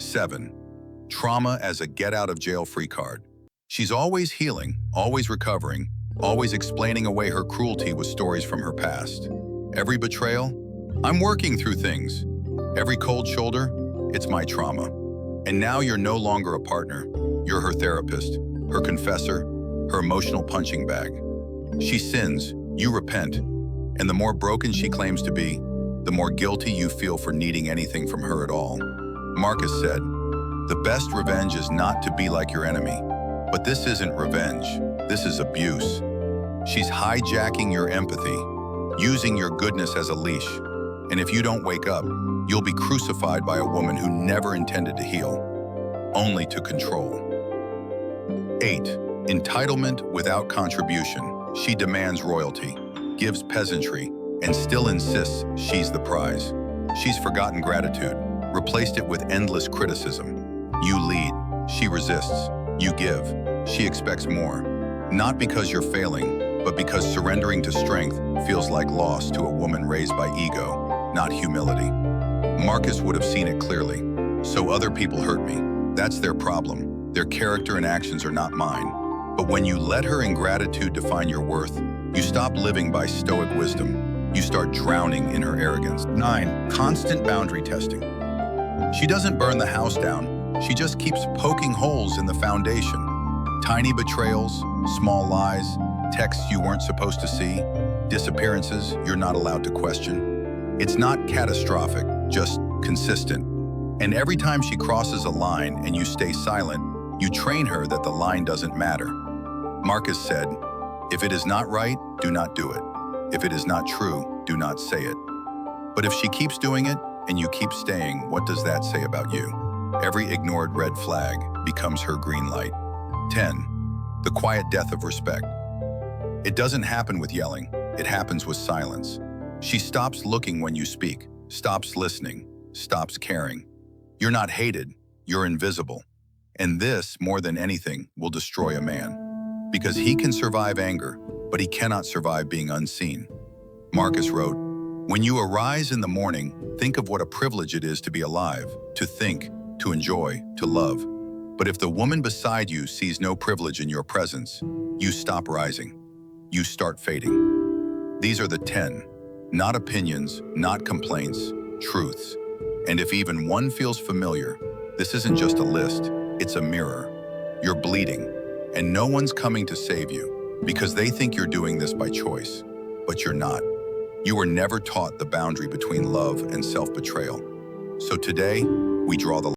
7. Trauma as a get-out-of-jail-free card. She's always healing, always recovering, always explaining away her cruelty with stories from her past. Every betrayal, I'm working through things. Every cold shoulder, it's my trauma. And now you're no longer a partner. You're her therapist, her confessor, her emotional punching bag. She sins, you repent, and the more broken she claims to be, the more guilty you feel for needing anything from her at all. Marcus said, "The best revenge is not to be like your enemy." But this isn't revenge, this is abuse. She's hijacking your empathy, using your goodness as a leash. And if you don't wake up, you'll be crucified by a woman who never intended to heal, only to control. 8. Entitlement without contribution. She demands royalty, gives peasantry, and still insists she's the prize. She's forgotten gratitude, replaced it with endless criticism. You lead, she resists. You give, she expects more. Not because you're failing, but because surrendering to strength feels like loss to a woman raised by ego, not humility. Marcus would have seen it clearly. So other people hurt me. That's their problem. Their character and actions are not mine. But when you let her ingratitude define your worth, you stop living by stoic wisdom. You start drowning in her arrogance. 9. Constant boundary testing. She doesn't burn the house down. She just keeps poking holes in the foundation. Tiny betrayals, small lies, texts you weren't supposed to see, disappearances you're not allowed to question. It's not catastrophic, just consistent. And every time she crosses a line and you stay silent, you train her that the line doesn't matter. Marcus said, "If it is not right, do not do it. If it is not true, do not say it." But if she keeps doing it and you keep staying, what does that say about you? Every ignored red flag becomes her green light. 10. The quiet death of respect. It doesn't happen with yelling, it happens with silence. She stops looking when you speak, stops listening, stops caring. You're not hated, you're invisible. And this, more than anything, will destroy a man. Because he can survive anger, but he cannot survive being unseen. Marcus wrote, "When you arise in the morning, think of what a privilege it is to be alive, to think, to enjoy, to love. But if the woman beside you sees no privilege in your presence, you stop rising. You start fading." These are the 10, not opinions, not complaints, truths. And if even one feels familiar, this isn't just a list, it's a mirror. You're bleeding, and no one's coming to save you because they think you're doing this by choice, but you're not. You were never taught the boundary between love and self-betrayal. So today, we draw the